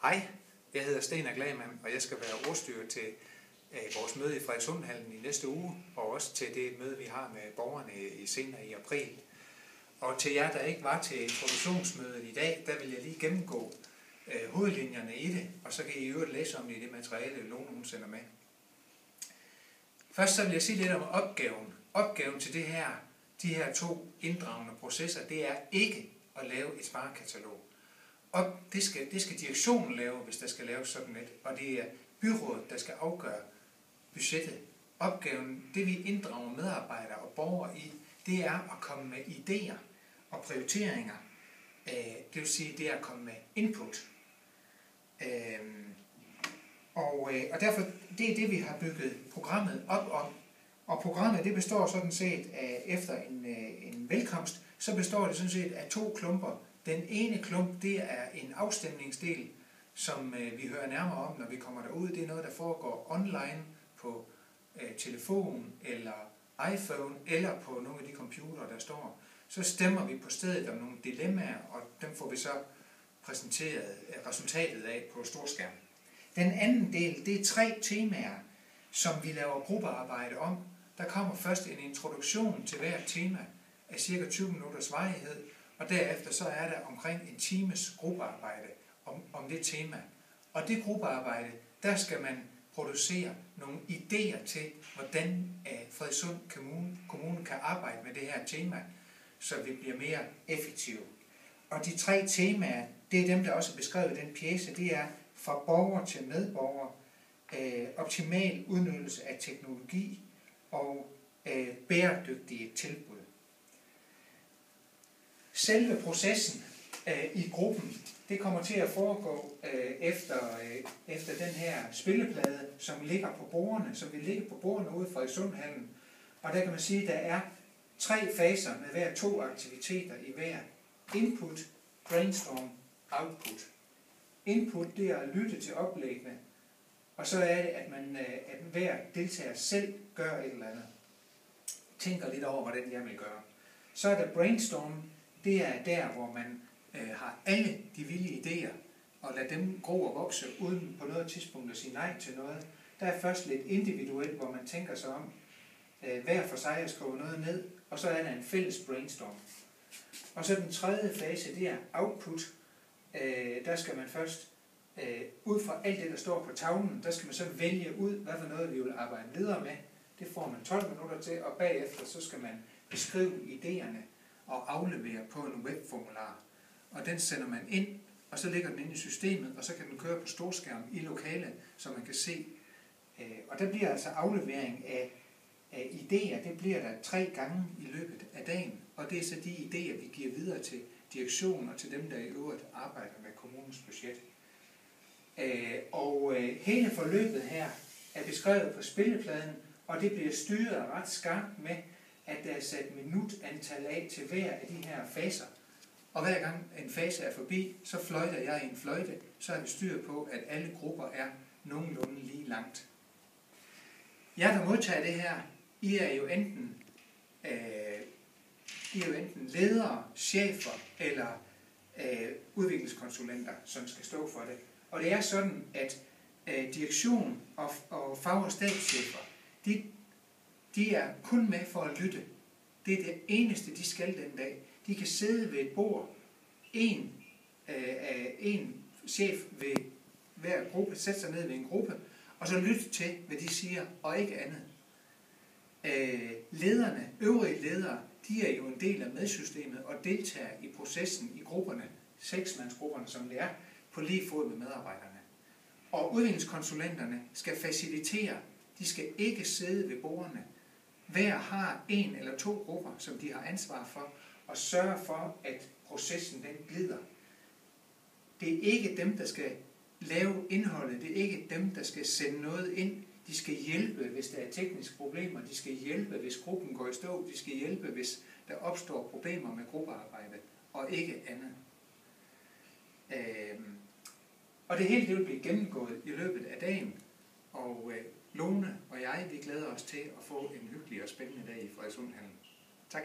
Hej, jeg hedder Stener Glamann, og jeg skal være ordstyrer til vores møde i Frederikssundhallen i næste uge, og også til det møde, vi har med borgerne senere i april. Og til jer, der ikke var til introduktionsmødet i dag, der vil jeg lige gennemgå hovedlinjerne i det, og så kan I i øvrigt læse om det i det materiale, Lone sender med. Først så vil jeg sige lidt om opgaven. Opgaven til de her to inddragende processer, det er ikke at lave et sparekatalog. Og det skal direktionen lave, hvis der skal laves sådan et, og det er byrådet, der skal afgøre budgettet. Opgaven, det vi inddrager medarbejdere og borgere i, det er at komme med idéer og prioriteringer. Det vil sige, det er at komme med input. Og derfor, det er det, vi har bygget programmet op om. Og programmet, det består sådan set af, efter en velkomst, så består det sådan set af 2 klumper. Den ene klump, det er en afstemningsdel, som vi hører nærmere om, når vi kommer derud. Det er noget, der foregår online på telefon eller iPhone eller på nogle af de computere, der står. Så stemmer vi på stedet om nogle dilemmaer, og dem får vi så præsenteret resultatet af på storskærm. Den anden del, det er 3 temaer, som vi laver gruppearbejde om. Der kommer først en introduktion til hvert tema af cirka 20 minutters varighed, og derefter så er der omkring en times gruppearbejde om det tema. Og det gruppearbejde, der skal man producere nogle idéer til, hvordan Frederikssund Kommune kan arbejde med det her tema, så vi bliver mere effektive. Og de 3 temaer, det er dem, der også er beskrevet i den pjece, det er fra borger til medborger, optimal udnyttelse af teknologi og bæredygtige tilbud. Selve processen i gruppen, det kommer til at foregå efter den her spilleplade, som ligger på bordene, som vil ligge på bordene ude fra Frederikssundhallen. Og der kan man sige, at der er 3 faser med hver 2 aktiviteter i hver. Input, brainstorm, output. Input, det er at lytte til oplæggene, og så er det, at hver deltager selv gør et eller andet. Tænker lidt over, hvordan jeg vil gøre. Så er der brainstorm, det er der, hvor man har alle de vilde idéer, og lader dem gro og vokse, uden på noget tidspunkt at sige nej til noget. Der er først lidt individuelt, hvor man tænker sig om, hver for sig at skrive noget ned, og så er der en fælles brainstorm. Og så den tredje fase, det er output. Der skal man først, ud fra alt det, der står på tavlen, der skal man så vælge ud, hvad for noget vi vil arbejde videre med. Det får man 12 minutter til, og bagefter så skal man beskrive idéerne og aflevere på en webformular. Og den sender man ind, og så ligger den inde i systemet, og så kan den køre på storskærm i lokalet, så man kan se. Og der bliver altså aflevering af idéer, det bliver der 3 gange i løbet af dagen. Og det er så de idéer, vi giver videre til direktionen og til dem, der i øvrigt arbejder med kommunens budget. Hele forløbet her er beskrevet på spillepladen, og det bliver styret ret skarpt med, at der er sat minutantal af til hver af de her faser. Og hver gang en fase er forbi, så fløjter jeg i en fløjte, så er vi styr på, at alle grupper er nogenlunde lige langt. Jeg, der modtager det her, I er jo enten ledere, chefer eller udviklingskonsulenter, som skal stå for det. Og det er sådan, at direktion og fag- og stabschefer, de er kun med for at lytte. Det er det eneste, de skal den dag. De kan sidde ved et bord, en chef ved hver gruppe, sætte sig ned ved en gruppe, og så lytte til, hvad de siger, og ikke andet. Lederne, øvrige ledere, de er jo en del af medsystemet og deltager i processen i grupperne, 6-mandsgrupperne, som det er, på lige fod med medarbejderne. Og udviklingskonsulenterne skal facilitere, de skal ikke sidde ved bordene. Hver har 1 eller 2 grupper, som de har ansvar for, og sørge for, at processen den glider. Det er ikke dem, der skal lave indholdet, det er ikke dem, der skal sende noget ind. De skal hjælpe, hvis der er tekniske problemer, de skal hjælpe, hvis gruppen går i stå, de skal hjælpe, hvis der opstår problemer med gruppearbejde, og ikke andet. Og det hele det vil blive gennemgået i løbet af dagen, og Lone og jeg, vi glæder os til at få en hyggelig og spændende dag i Frederikssundhallen. Tak.